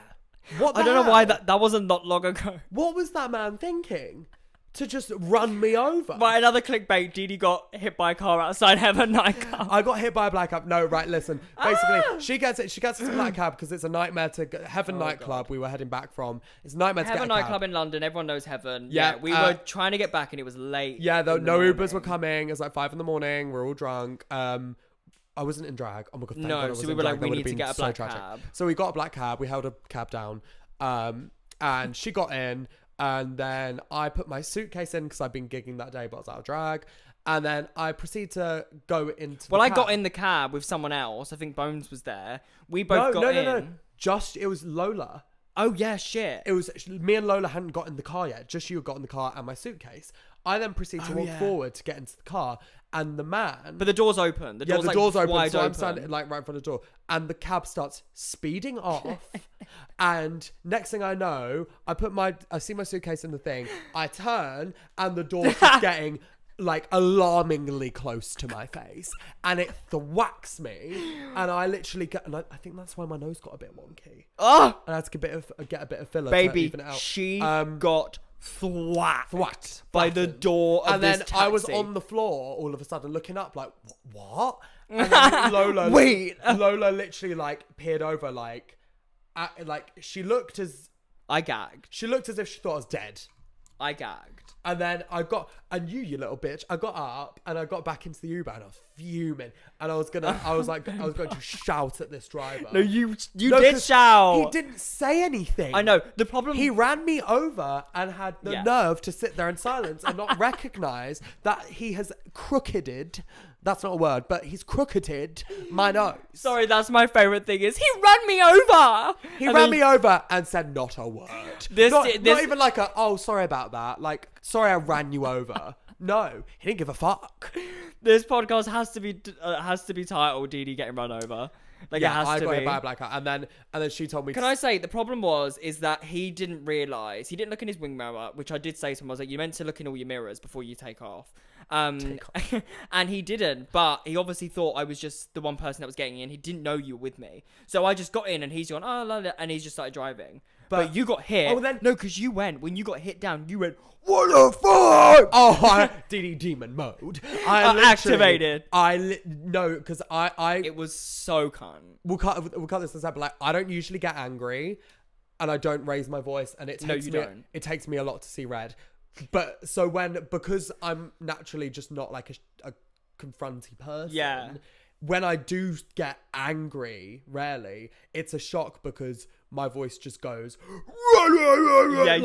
What the I don't know hell? why that wasn't not long ago. What was that man thinking? To just run me over? By another clickbait, DeDe got hit by a car outside heaven nightclub. I got hit by a black cab. No, right, listen. Basically, she gets into black cab because it's a nightmare to go. Heaven nightclub we were heading back from. It's a nightmare to Heaven get a nightclub cab. in London, everyone knows Heaven. Yeah, We were trying to get back and it was late. Yeah, in the no morning. Ubers were coming. It was like 5 a.m. We're all drunk. I wasn't in drag. Oh my god, thank No, God I was so in we were drag. like, That we would have need to been get a so black tragic. cab. So we got a black cab. We held a cab down. And she got in. And then I put my suitcase in because I'd been gigging that day, but I was out of drag. And then I proceed to go into Well, the I cab. got in the cab with someone else. I think Bones was there. We both got in. No. Just, it was Lola. Oh, yeah, shit. It was, me and Lola hadn't got in the car yet. Just you had got in the car and my suitcase. I then proceed to walk forward to get into the car. And the man... But the door's open. The door's open. Wide So I'm open. standing like right in front of the door. And the cab starts speeding off. And next thing I know, I see my suitcase in the thing. I turn and the door's just getting like alarmingly close to my face. And it thwacks me. And I literally get, and I think that's why my nose got a bit wonky. Oh, And I had to get a bit of filler to baby, even it out. she got thwacked by the Flattened. door of And then this I was taxi. on the floor all of a sudden looking up like, what? And then Lola, Wait. Lola literally like peered over like she looked as if she thought I was dead. I gagged. And then you little bitch, I got up and I got back into the Uber and I was fuming and I was going to shout at this driver. No, you No, did 'cause shout. He didn't say anything. I know. The problem... He ran me over and had the Yeah. nerve to sit there in silence and not recognize that he has crookeded. That's not a word, but he's crookeded my nose. Sorry, that's my favourite thing is he ran me over. He ran me over and said not a word. Not even like oh, sorry about that. Like, sorry I ran you over. No, he didn't give a fuck. This podcast has to be titled DeDe getting run over. Like, it has I to got be. hit by a black cat, and then she told me. Can I say the problem is that he didn't realise, he didn't look in his wing mirror, which I did say to him. I was like, you meant to look in all your mirrors before you take off. And he didn't, but he obviously thought I was just the one person that was getting in. He didn't know you were with me. So I just got in and he's gone, oh, la, la, and he's just started driving. But you got hit. Oh, then... No, because when you got hit down, you went, what the fuck? Oh, DeDe demon mode. Activated. No, because I. It was so cunt. We'll cut this aside, but like, I don't usually get angry, and I don't raise my voice, and it takes me a lot to see red. But so because I'm naturally just not like a confronty person. Yeah. When I do get angry, rarely, it's a shock because my voice just goes. Yeah,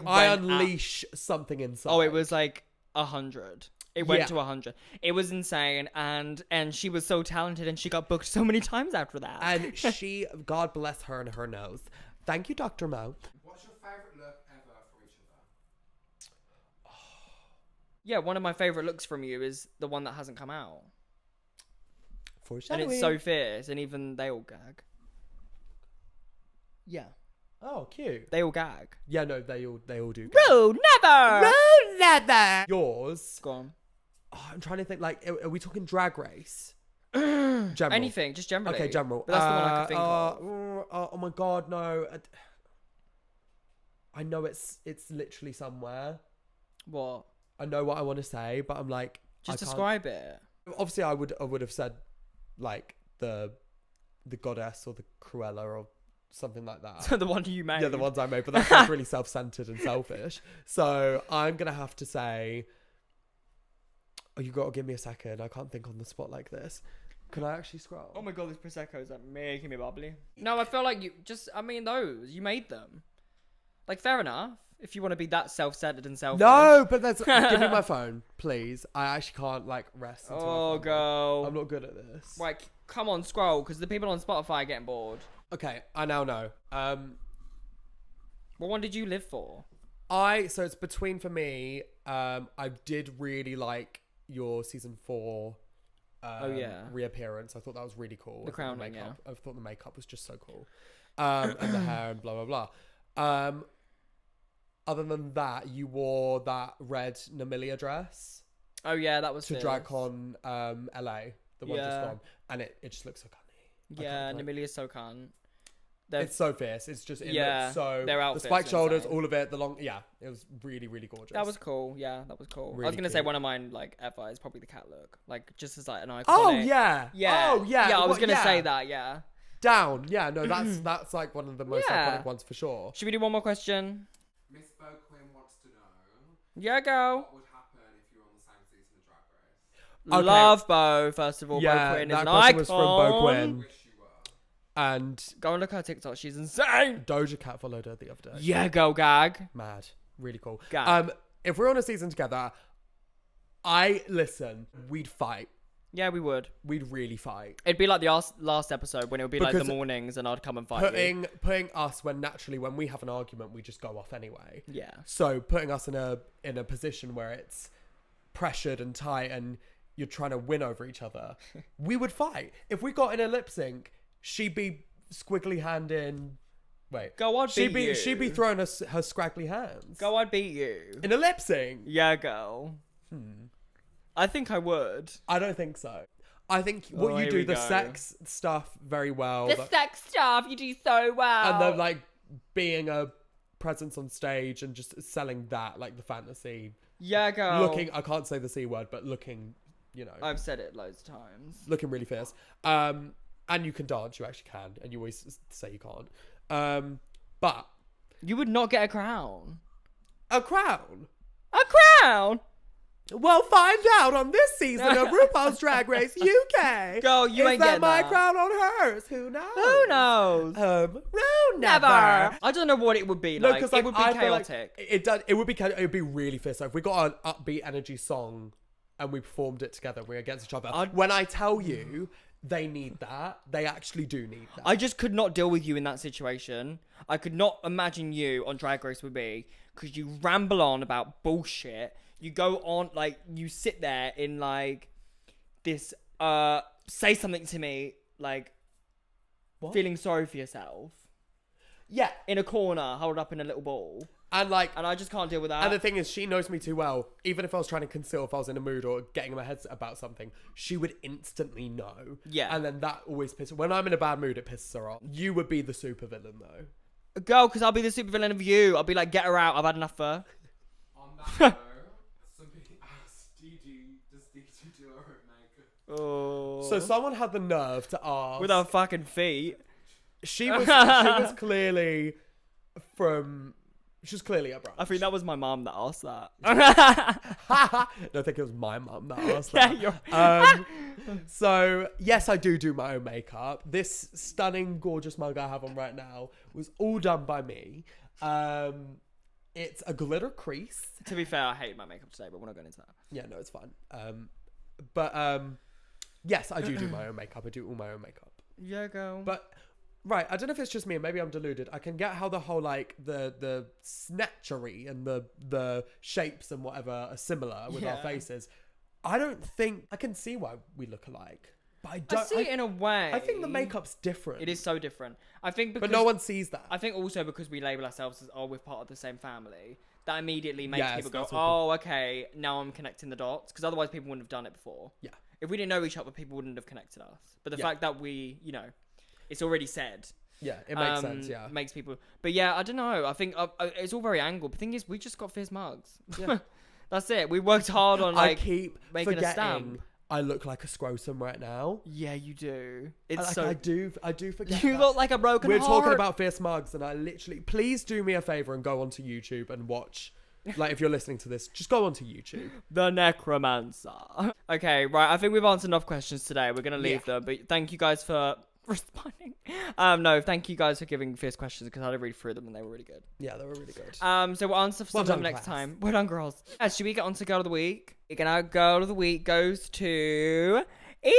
I unleash something inside. Oh, it was like 100. It went to 100. It was insane, and she was so talented, and she got booked so many times after that. And she, God bless her and her nose. Thank you, Dr. Mo. What's your favourite look ever for each other? Yeah, one of my favourite looks from you is the one that hasn't come out. And it's so fierce, and even they all gag. Yeah. Oh, cute. They all gag. Yeah, no, they all do. Rule never! Rule never! Yours. Go on. Oh, I'm trying to think, like, are we talking drag race? General. Anything, just generally. Okay, general. But that's the one I can think of. Oh my god, no. I know it's literally somewhere. What? I know what I want to say, but I'm like, Just I can't. describe it. Obviously, I would have said like the goddess or the Cruella or something like that. So the one you made. Yeah, the ones I made, but that sounds really self-centered and selfish. So I'm gonna have to say, oh, you got to give me a second. I can't think on the spot like this. Can I actually scroll? Oh my god, this prosecco's like making me bubbly. No, I feel like those you made them. Like, fair enough. If you want to be that self-centered and selfish. No, but give me my phone, please. I actually can't like rest. Until Oh, go. I'm not good at this. Like, come on, scroll, because the people on Spotify are getting bored. Okay, I now know. What one did you live for? So it's between for me. I did really like your season 4. Reappearance. I thought that was really cool. The crowning, makeup. I thought the makeup was just so cool. And the hair and blah blah blah. Other than that, you wore that red Namilia dress. Oh yeah, that was to DragCon LA, the one just gone, and it just looks so cunny. Yeah, Namilia's so cunt. It's so fierce. It's just looks so. Their outfits the spiked shoulders, insane. all of it. The long, it was really really gorgeous. That was cool. Yeah, that was cool. Really I was gonna say cute. one of mine like ever is probably the cat look, like just as like an iconic. Oh yeah. Yeah. Oh yeah. Yeah, I was gonna say that. Yeah. Down. Yeah. No, that's like one of the most iconic ones for sure. Should we do one more question? Miss Bo Quinn wants to know Yeah, go. what would happen if you were on the same season of Drag Race. Okay. Love Bo. First of all, Yeah, Bo Quinn is that an question icon. was from Bo Quinn. Wish you were. And Go and look at her TikTok. She's insane. Doja Cat followed her the other day. Yeah, go gag. Mad. Really cool. Gag. If we're on a season together, we'd fight. Yeah, we would. We'd really fight. It'd be like the last episode when it would be like Because the mornings and I'd come and fight you. Putting us when we have an argument, we just go off anyway. Yeah. So putting us in a position where it's pressured and tight and you're trying to win over each other, we would fight. If we got in a lip sync, she'd be squiggly hand in. Wait. Go on, She'd be throwing her scraggly hands. Go, I'd beat you. In a lip sync. Yeah, girl. I think I would. I don't think so. I think what you do, the sex stuff very well. The sex stuff you do so well. And the like being a presence on stage and just selling that, like the fantasy. Yeah, girl. Looking, I can't say the C word, but looking, I've said it loads of times. looking really fierce. And you can dance, you actually can. And you always say you can't. But You would not get a crown. a crown. A crown? Well, find out on this season of RuPaul's Drag Race UK. Girl, you ain't Is that getting my that. crown on hers? Who knows? Who knows? Never. I don't know what it would be like. It would be I feel like chaotic. it would be really fierce. So if we got an upbeat energy song and we performed it together, we're against each other. When I tell you they need that, they actually do need that. I just could not deal with you in that situation. I could not imagine you on Drag Race with me because you ramble on about bullshit. You go on, like, you sit there in, like, this, say something to me, like, What? feeling sorry for yourself. Yeah. In a corner, held up in a little ball. And like, And I just can't deal with that. and the thing is, she knows me too well. Even if I was trying to conceal if I was in a mood or getting in my head about something, she would instantly know. Yeah. And then that always pisses. When I'm in a bad mood, it pisses her off. You would be the supervillain though. Girl, because I'll be the supervillain of you. I'll be like, get her out. I've had enough of her. On that note, somebody asked DeDe, does DeDe do her own makeup? Oh. So someone had the nerve to ask. With her fucking feet. She was clearly a brunch. I think that was my mum that asked that. I think it was my mum that asked that. So yes, I do my own makeup. This stunning, gorgeous mug I have on right now was all done by me. It's a glitter crease. To be fair, I hate my makeup today, but we're not going into that. Yeah, no, it's fine. But yes, I do my own makeup. I do all my own makeup. Yeah, girl. But right, I don't know if it's just me, and maybe I'm deluded. I can get how the whole like the snatchery and the shapes and whatever are similar with our faces. I don't think I can see why we look alike. But I don't I see it in a way. I think the makeup's different. It is so different. I think because But no one sees that. I think also because we label ourselves as we're part of the same family, that immediately makes Yes, people go, that's what oh, okay, now I'm connecting the dots. Because otherwise people wouldn't have done it before. Yeah. If we didn't know each other, people wouldn't have connected us. But the Yeah. fact that we, it's already said. Yeah, it makes sense, yeah. Makes people... But yeah, I don't know. I think it's all very angled. The thing is, we just got fierce mugs. Yeah. That's it. We worked hard on I like keep making a forgetting stamp. I look like a scrotum right now. Yeah, you do. It's Like, so. I do forget. You that. look like a broken We're heart. talking about fierce mugs, and I literally, please do me a favor and go onto YouTube and watch. Like, if you're listening to this, just go onto YouTube. The Necromancer. Okay, right. I think we've answered enough questions today. We're gonna leave them, but thank you guys for responding. No, thank you guys for giving fierce questions because I had to read through them and they were really good. Yeah, they were really good. So we'll answer some Well of them done, next class. time. Well done, girls. Should we get on to Girl of the Week? Our Girl of the Week goes to Ethan,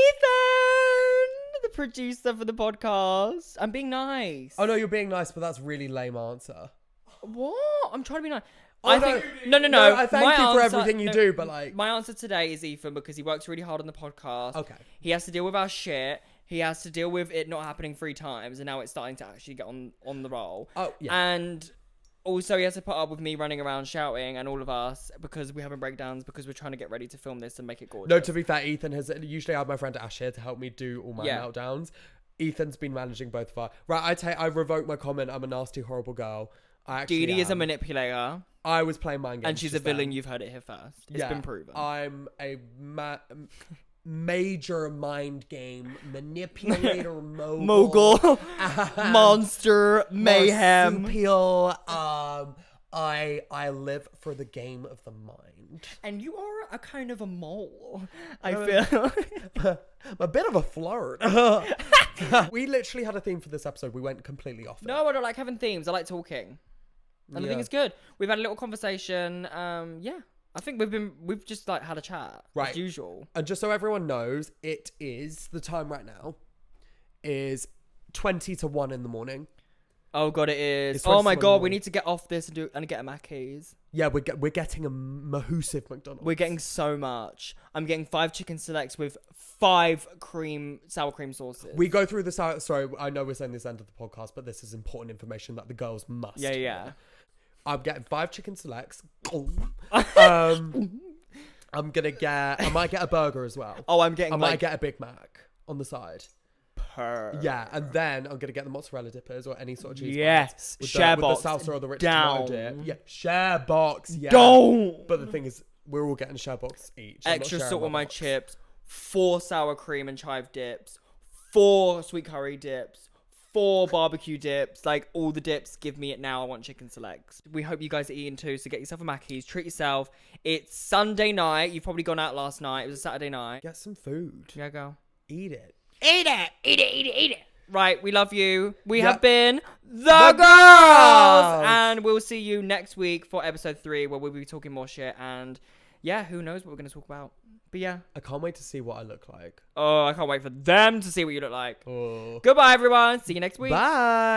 the producer for the podcast. I'm being nice. Oh no, you're being nice, but that's a really lame answer. What? I'm trying to be nice. Oh, I no. think no. I thank My you for answer- everything you no, do, but like, My answer today is Ethan because he works really hard on the podcast. okay. He has to deal with our shit. He has to deal with it not happening 3 times, and now it's starting to actually get on the roll. Oh yeah. And also, he has to put up with me running around shouting and all of us because we're having breakdowns because we're trying to get ready to film this and make it gorgeous. No, to be fair, Ethan has usually I have my friend Ash here to help me do all my Yeah. meltdowns. Ethan's been managing both of our. Right, I revoke my comment. I'm a nasty, horrible girl. I actually DeDe is a am. manipulator, I was playing mind games. and she's a just then. villain. You've heard it here first. It's been proven. I'm a major mind game manipulator Mogul, monster, mayhem. marsupial. I live for the game of the mind. And you are a kind of a mole. I No, feel. A bit of a flirt. We literally had a theme for this episode. We went completely off it. No, I don't like having themes. I like talking. And I think Yeah. it's good. We've had a little conversation. Yeah. I think we've just like had a chat. Right. As usual. And just so everyone knows, it is the time right now is 20 to 1 in the morning. Oh god, it is. It's Oh my 21 god, we morning. need to get off this and get a Mackey's. Yeah, we're getting a mahoosive McDonald's. We're getting so much. I'm getting 5 chicken selects with 5 sour cream sauces. We go through this out. Sorry, I know we're saying this end of the podcast, but this is important information that the girls must. Yeah. hear. I'm getting 5 chicken selects. I might get a burger as well. Oh, I'm getting I might get a Big Mac on the side. per. Yeah, and then I'm gonna get the mozzarella dippers or any sort of cheese. Yes, with share the box salsa or the rich down. tomato dip. Yeah, share box. Yeah. Don't. But the thing is, we're all getting a share box each. I'm not Extra sharing salt on my box. chips. 4 sour cream and chive dips. 4 sweet curry dips. 4 barbecue dips. Like, all the dips, give me it now. I want chicken selects. We hope you guys are eating too, so get yourself a Mackey's. Treat yourself. It's Sunday night. You've probably gone out last night. It was a Saturday night. Get some food. Yeah, go. Eat it. Eat it. Eat it. Eat it. Eat it. Right, we love you. We Yep. have been The Girls! Girls! And we'll see you next week for episode 3, where we'll be talking more shit. And yeah, who knows what we're going to talk about. But yeah. I can't wait to see what I look like. Oh, I can't wait for them to see what you look like. Oh. Goodbye, everyone. See you next week. Bye.